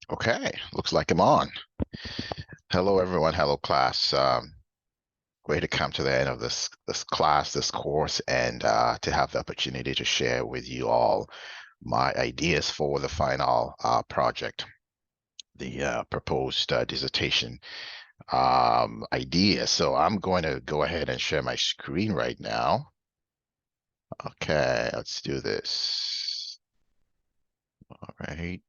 Okay, looks like I'm on. Hello, everyone. Hello, class. Great to come to the end of this class, this course, and to have the opportunity to share with you all my ideas for the final project, the proposed dissertation idea. So I'm going to go ahead and share my screen right now. Okay, let's do this. All right.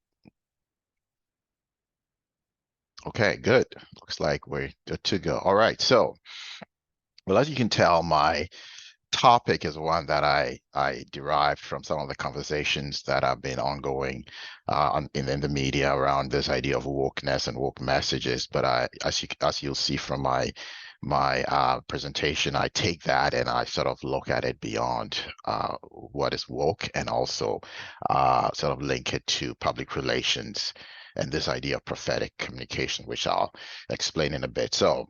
Okay, good. Looks like we're good to go. All right. So, well, as you can tell, my topic is one that I derived from some of the conversations that have been ongoing in the media around this idea of wokeness and woke messages. But as you'll see from my presentation, I take that and I sort of look at it beyond what is woke and also sort of link it to public relations and this idea of prophetic communication, which I'll explain in a bit. So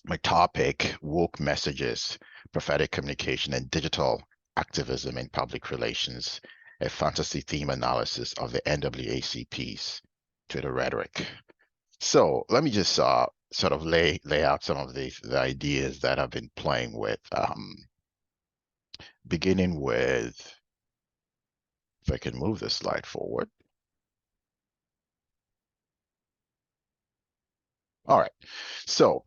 my topic, woke messages, prophetic communication, and digital activism in public relations, a fantasy theme analysis of the NAACP's Twitter rhetoric. So let me just sort of lay out some of the ideas that I've been playing with, beginning with, if I can move this slide forward. All right. So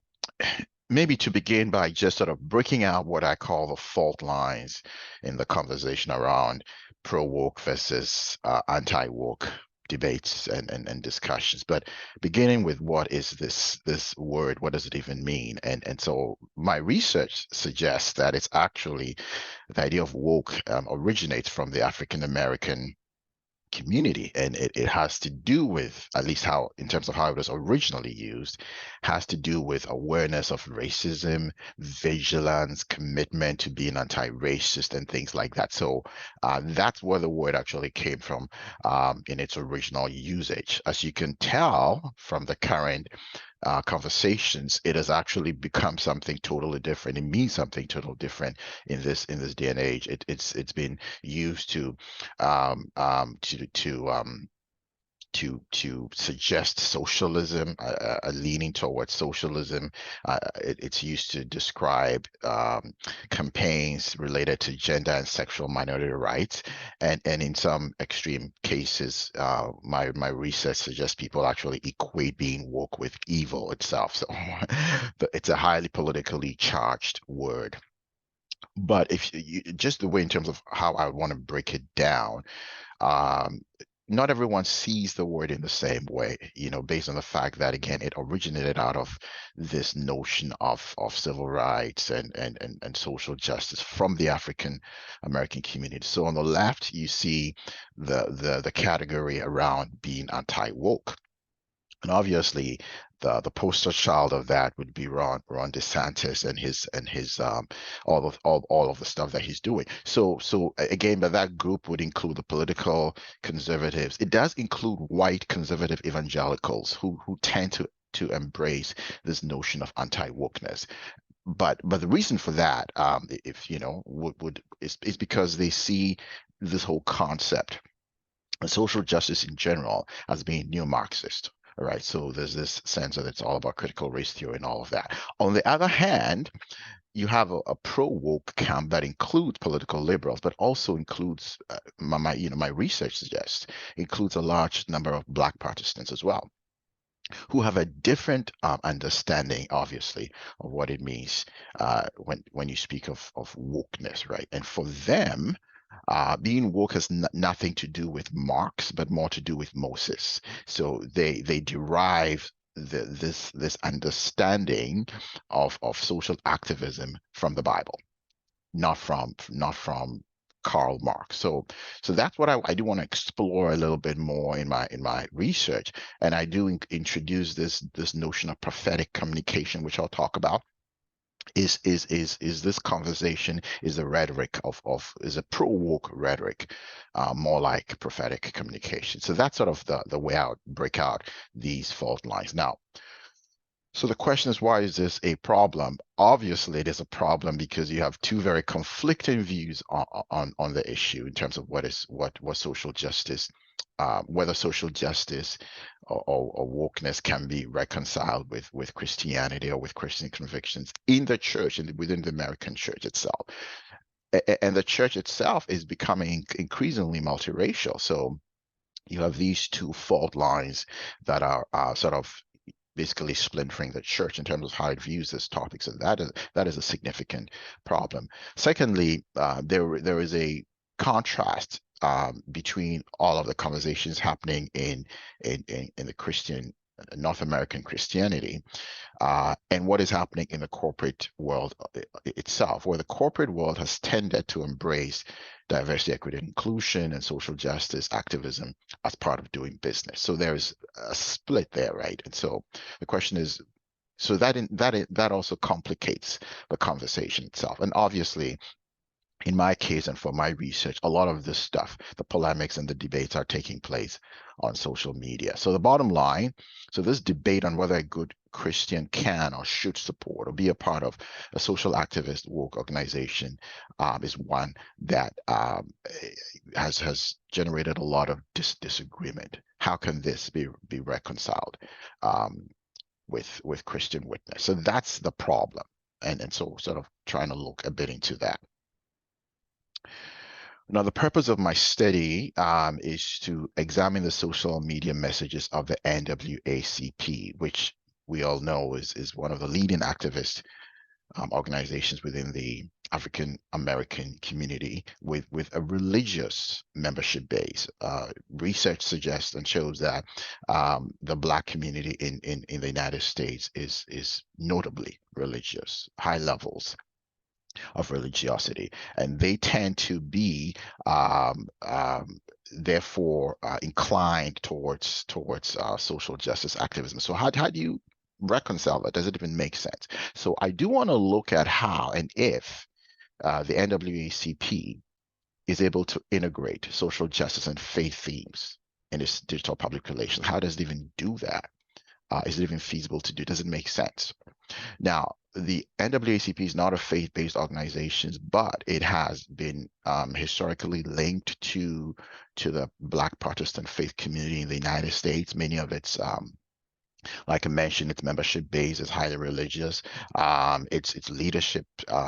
maybe to begin by just sort of breaking out what I call the fault lines in the conversation around pro-woke versus anti-woke debates and discussions. But beginning with what is this word? What does it even mean? And so my research suggests that it's actually the idea of woke originates from the African American community, and it has to do with, at least how in terms of how it was originally used, has to do with awareness of racism, vigilance, commitment to being anti-racist and things like that. So that's where the word actually came from in its original usage. As you can tell from the current conversations, it has actually become something totally different. It means something totally different in this day and age. It's been used to suggest socialism, a leaning towards socialism. It's used to describe campaigns related to gender and sexual minority rights, and in some extreme cases, my research suggests people actually equate being woke with evil itself. So, but it's a highly politically charged word. But if you, just the way in terms of how I want to break it down, um, not everyone sees the word in the same way, based on the fact that again, it originated out of this notion of civil rights and social justice from the African American community. So on the left, you see the category around being anti-woke. And obviously, the poster child of that would be Ron DeSantis and his all of the stuff that he's doing. So again, but that group would include the political conservatives. It does include white conservative evangelicals who tend to embrace this notion of anti-wokeness. But the reason for that, if you know, would is because they see this whole concept social justice in general as being neo-Marxist. All right, so there's this sense that it's all about critical race theory and all of that. On the other hand, you have a pro-woke camp that includes political liberals, but also includes my research suggests includes a large number of Black Protestants as well, who have a different understanding, obviously, of what it means when you speak of wokeness, right? And for them, being woke has nothing to do with Marx, but more to do with Moses. So they derive this understanding of social activism from the Bible, not from Karl Marx. So that's what I do want to explore a little bit more in my research, and I do introduce this notion of prophetic communication, which I'll talk about is this conversation is a rhetoric of is a pro-woke rhetoric, more like prophetic communication. So that's sort of the way I would break out these fault lines. Now, so the question is, why is this a problem? Obviously, it is a problem because you have two very conflicting views on the issue in terms of what social justice whether social justice or wokeness can be reconciled with Christianity or with Christian convictions in the church and within the American church itself. And the church itself is becoming increasingly multiracial. So you have these two fault lines that are sort of basically splintering the church in terms of how it views this topic. So that is a significant problem. Secondly, there is a contrast between all of the conversations happening in the Christian North American Christianity and what is happening in the corporate world itself, where the corporate world has tended to embrace diversity, equity, inclusion, and social justice activism as part of doing business. So there's a split there, right? And so the question is, so that also complicates the conversation itself. And obviously, in my case and for my research, a lot of this stuff, the polemics and the debates are taking place on social media. So the bottom line, so this debate on whether a good Christian can or should support or be a part of a social activist woke organization is one that has generated a lot of disagreement. How can this be reconciled with Christian witness? So that's the problem. And so sort of trying to look a bit into that. Now, the purpose of my study is to examine the social media messages of the NAACP, which we all know is one of the leading activist organizations within the African American community with a religious membership base. Research suggests and shows that the Black community in the United States is notably religious, high levels of religiosity, and they tend to be therefore inclined towards social justice activism. So how do you reconcile that? Does it even make sense? So I do want to look at how and if the NAACP is able to integrate social justice and faith themes in its digital public relations. How does it even do that? Is it even feasible to do? Does it make sense? Now, the NAACP is not a faith-based organization, but it has been historically linked to the Black Protestant faith community in the United States. Many of its like I mentioned, its membership base is highly religious. Its leadership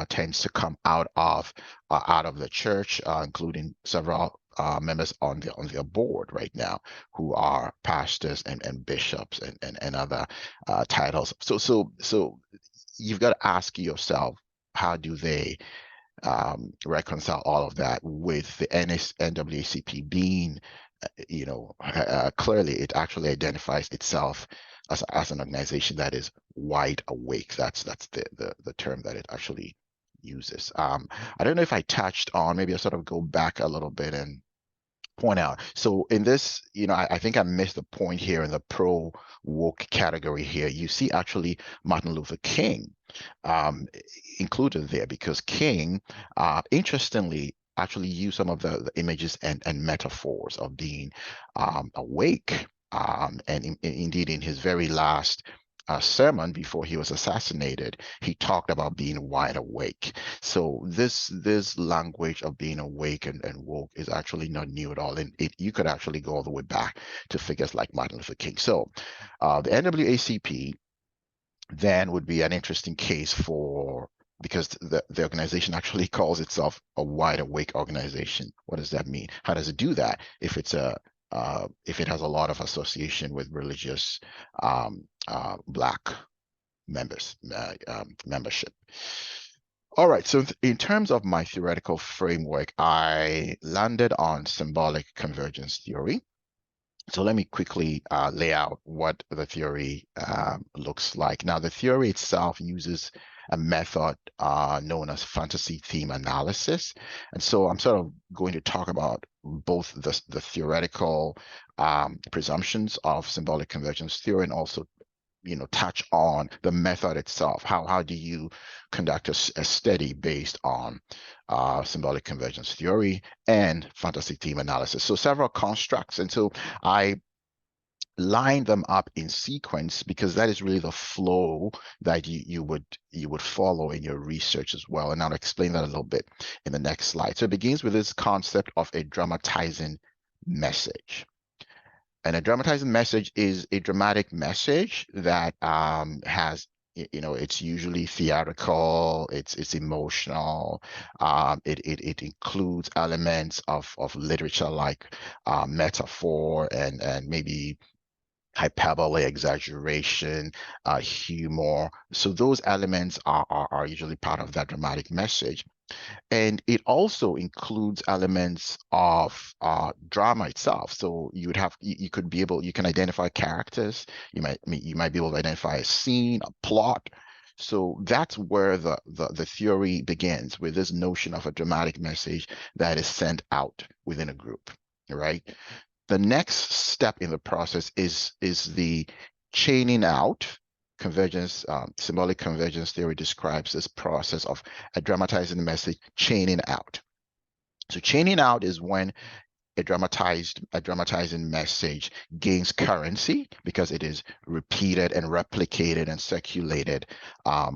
tends to come out of the church, including several members on their board right now who are pastors and bishops and other titles. So you've got to ask yourself, how do they reconcile all of that with the NAACP being, clearly it actually identifies itself as an organization that is wide awake. That's the term that it actually uses. I don't know if I touched on, maybe I'll sort of go back a little bit and point out. So in this, I think I missed the point here in the pro woke category here. You see actually Martin Luther King included there because King, interestingly, actually used some of the images and metaphors of being awake. And indeed, in his very last sermon before he was assassinated, he talked about being wide awake. So this language of being awake and woke is actually not new at all. And you could actually go all the way back to figures like Martin Luther King. So the NAACP then would be an interesting case because the organization actually calls itself a wide awake organization. What does that mean? How does it do that if it has a lot of association with religious Black membership? All right, so in terms of my theoretical framework, I landed on symbolic convergence theory. So let me quickly lay out what the theory looks like. Now, the theory itself uses a method known as fantasy theme analysis. And so I'm sort of going to talk about both the theoretical presumptions of symbolic convergence theory and also touch on the method itself. How do you conduct a study based on symbolic convergence theory and fantasy theme analysis? So several constructs. And so I line them up in sequence because that is really the flow that you would follow in your research as well. And I'll explain that a little bit in the next slide. So it begins with this concept of a dramatizing message. And a dramatizing message is a dramatic message that has, it's usually theatrical, it's emotional, it includes elements of literature like metaphor and maybe hyperbole, exaggeration, humor. So those elements are usually part of that dramatic message. And it also includes elements of drama itself. So you could be able, you can identify characters. You might be able to identify a scene, a plot. So that's where the theory begins, with this notion of a dramatic message that is sent out within a group, right? The next step in the process is the chaining out. Convergence, symbolic convergence theory describes this process of a dramatizing message chaining out. So chaining out is when a dramatizing message gains currency because it is repeated and replicated and circulated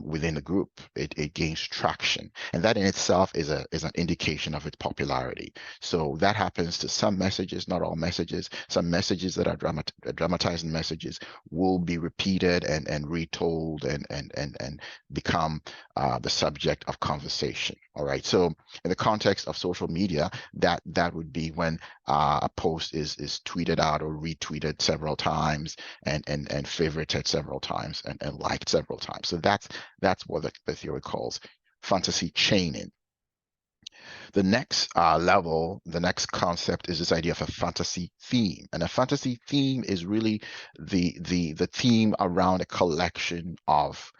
within the group. It gains traction, and that in itself is an indication of its popularity. So that happens to some messages, not all messages. Some messages that are dramatizing messages will be repeated and retold and become the subject of conversation. All right. So in the context of social media, that would be when a post is tweeted out or retweeted several times and favorited several times and liked several times. So that's what the theory calls fantasy chaining. The next level, the next concept is this idea of a fantasy theme. And a fantasy theme is really the theme around a collection of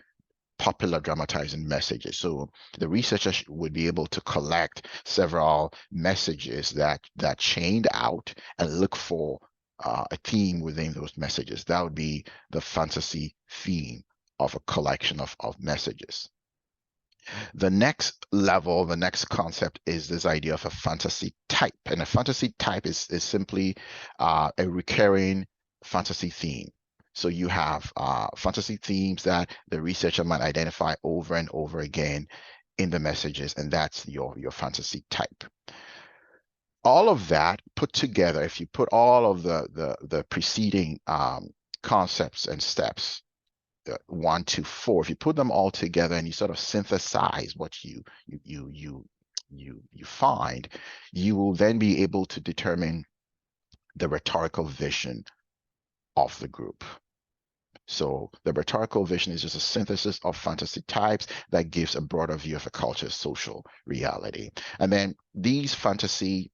popular dramatizing messages. So the researcher would be able to collect several messages that chained out and look for a theme within those messages. That would be the fantasy theme of a collection of messages. The next level, the next concept is this idea of a fantasy type. And a fantasy type is simply a recurring fantasy theme. So you have fantasy themes that the researcher might identify over and over again in the messages, and that's your fantasy type. All of that put together, if you put all of the preceding concepts and steps, 1 to 4, if you put them all together and you sort of synthesize what you find, you will then be able to determine the rhetorical vision of the group. So the rhetorical vision is just a synthesis of fantasy types that gives a broader view of a culture's social reality. And then these fantasy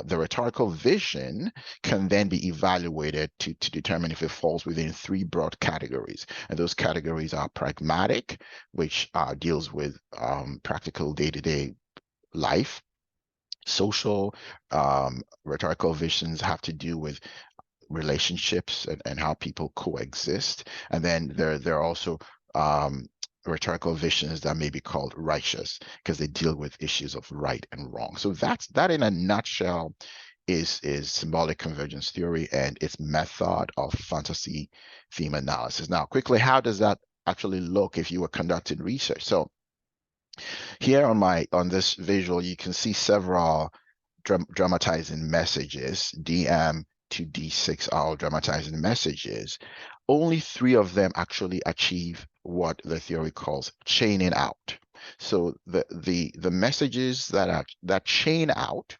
the rhetorical vision can then be evaluated to determine if it falls within 3 broad categories. And those categories are pragmatic, which deals with practical day-to-day life. Social rhetorical visions have to do with relationships and how people coexist. And then there are also rhetorical visions that may be called righteous because they deal with issues of right and wrong. So that in a nutshell is symbolic convergence theory and its method of fantasy theme analysis. Now, quickly, how does that actually look if you were conducting research? So here on this visual, you can see several dramatizing messages. DM to D6 are all dramatizing messages. Only 3 of them actually achieve what the theory calls chaining out. So the messages that chain out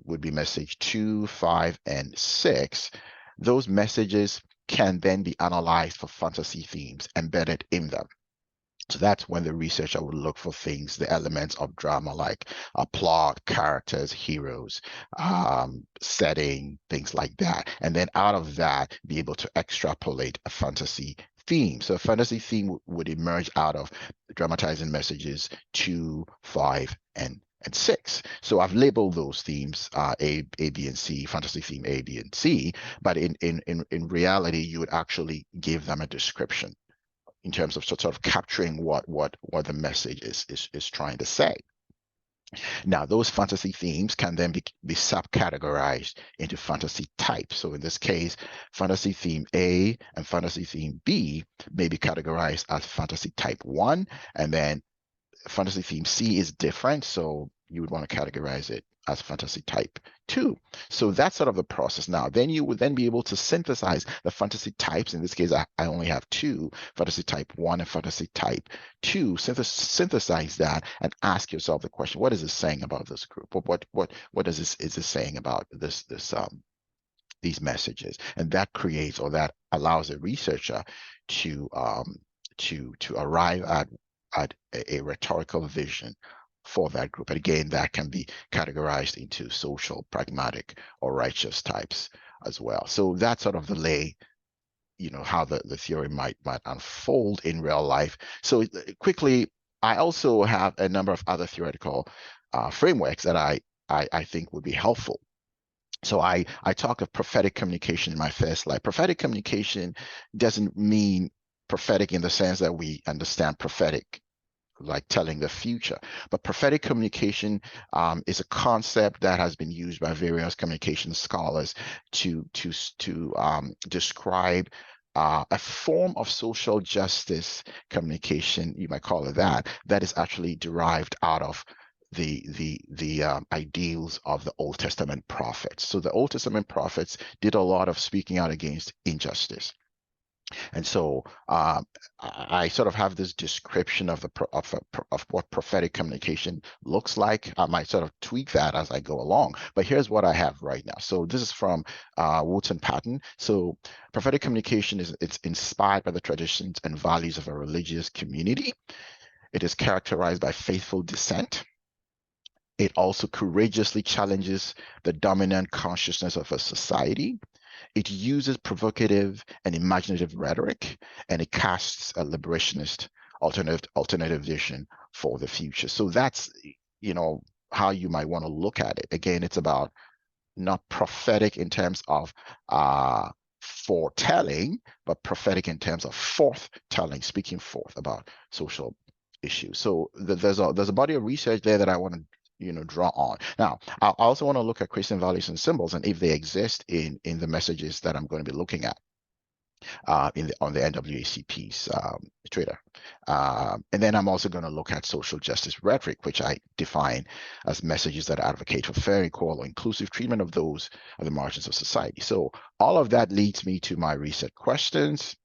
would be message 2, 5, and 6. Those messages can then be analyzed for fantasy themes embedded in them. So that's when the researcher would look for things, the elements of drama like a plot, characters, heroes, setting, things like that. And then out of that, be able to extrapolate a fantasy theme. So a fantasy theme would emerge out of dramatizing messages 2, 5, and 6. So I've labeled those themes A, B, and C, fantasy theme A, B, and C, but in reality, you would actually give them a description in terms of sort of capturing what the message is trying to say. Now, those fantasy themes can then be subcategorized into fantasy types. So in this case, fantasy theme A and fantasy theme B may be categorized as fantasy type 1, and then fantasy theme C is different, so you would want to categorize it as fantasy type 2. So that's sort of the process. Now, then you would then be able to synthesize the fantasy types. In this case, I only have two, fantasy type 1 and fantasy type 2. Synthesize that and ask yourself the question, what is it saying about this group? What is it saying about these messages? And that creates, or that allows a researcher to arrive at a rhetorical vision for that group. And again, that can be categorized into social, pragmatic, or righteous types as well. So that's sort of the lay, how the theory might unfold in real life. So quickly, I also have a number of other theoretical frameworks that I think would be helpful. So I talk of prophetic communication in my first slide. Prophetic communication doesn't mean prophetic in the sense that we understand prophetic, like telling the future. But prophetic communication is a concept that has been used by various communication scholars to describe a form of social justice communication, you might call it that is actually derived out of the ideals of the Old Testament prophets. So the Old Testament prophets did a lot of speaking out against injustice. And so I sort of have this description of what prophetic communication looks like. I might sort of tweak that as I go along, but here's what I have right now. So this is from Wooten Patton. So prophetic communication it's inspired by the traditions and values of a religious community. It is characterized by faithful dissent. It also courageously challenges the dominant consciousness of a society. It uses provocative and imaginative rhetoric, and it casts a liberationist alternative vision for the future. So that's, how you might want to look at it. Again, it's about not prophetic in terms of foretelling, but prophetic in terms of forthtelling, speaking forth about social issues. So there's a body of research there that I want to draw on. Now, I also want to look at Christian values and symbols and if they exist in the messages that I'm going to be looking at on the NAACP's Twitter. And then I'm also going to look at social justice rhetoric, which I define as messages that advocate for fair, equal, or inclusive treatment of those at the margins of society. So all of that leads me to my research questions.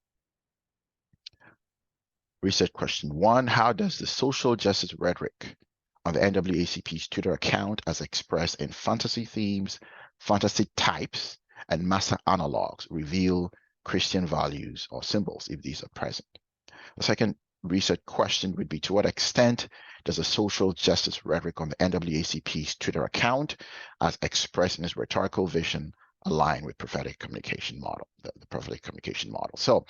Research question 1, how does the social justice rhetoric on the NAACP's Twitter account as expressed in fantasy themes, fantasy types, and master analogs reveal Christian values or symbols if these are present? The second research question would be, to what extent does the social justice rhetoric on the NAACP's Twitter account as expressed in its rhetorical vision align with prophetic communication model, the prophetic communication model? So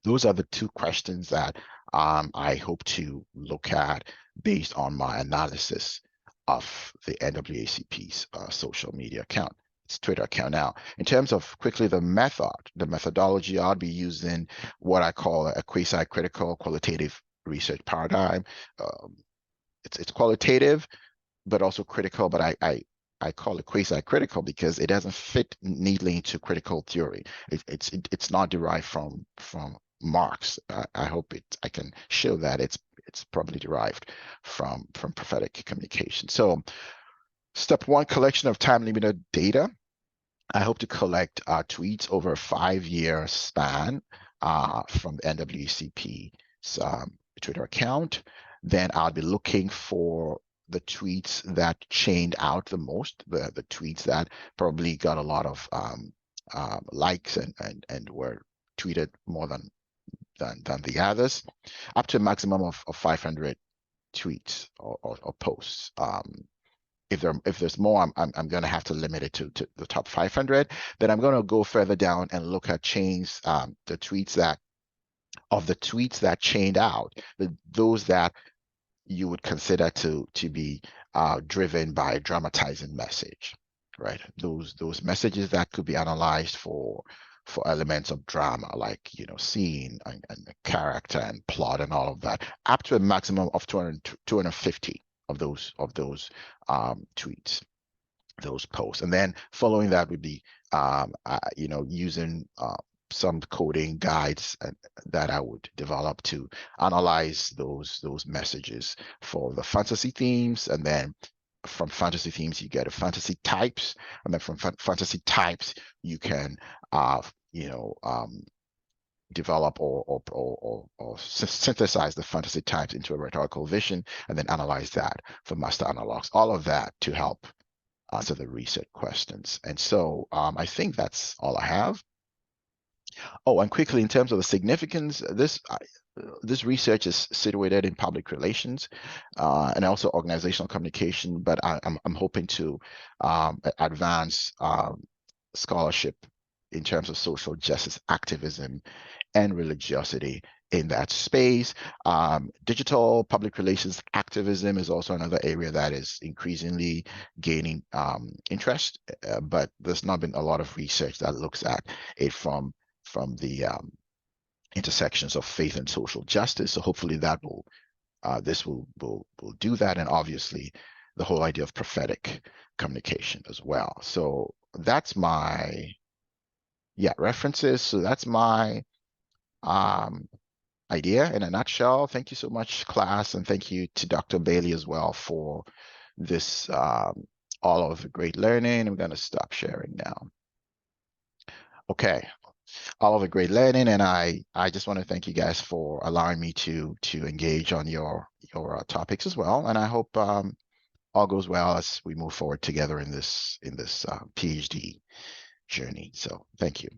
those are the two questions that I hope to look at based on my analysis of the NAACP's social media account, its Twitter account. Now, in terms of quickly the methodology, I'll be using what I call a quasi-critical qualitative research paradigm. It's qualitative, but also critical, but I call it quasi-critical because it doesn't fit neatly into critical theory. It's not derived from Marx. I hope I can show that it's probably derived from prophetic communication. So step 1, collection of time-limited data. I hope to collect tweets over a 5-year span from the NAACP's Twitter account. Then I'll be looking for the tweets that chained out the most, the tweets that probably got a lot of likes and were tweeted more than the others, up to a maximum of 500 tweets or posts. If there's more, I'm going to have to limit it to the top 500. Then I'm going to go further down and look at chains, the tweets that chained out, those that you would consider to be driven by a dramatizing message, right? Those messages that could be analyzed for elements of drama, like scene and character and plot and all of that, up to a maximum of 250 of those tweets, those posts. And then following that would be using some coding guides that I would develop to analyze those messages for the fantasy themes, and then from fantasy themes, you get a fantasy types, and then from fantasy types, you can, you know, develop or synthesize the fantasy types into a rhetorical vision, and then analyze that for master analogs. All of that to help answer the research questions. And so I think that's all I have. Oh, and quickly, in terms of the significance, this research is situated in public relations and also organizational communication, but I'm hoping to advance scholarship in terms of social justice activism and religiosity in that space. Digital public relations activism is also another area that is increasingly gaining interest, but there's not been a lot of research that looks at it from the intersections of faith and social justice. So hopefully that will this will do that, and obviously the whole idea of prophetic communication as well. So that's my references. So that's my idea in a nutshell. Thank you so much, class, and thank you to Dr. Bailey as well for this all of the great learning. I'm going to stop sharing now. Okay, all of the great learning, and I just want to thank you guys for allowing me to engage on your topics as well, and I hope all goes well as we move forward together in this PhD journey. So thank you.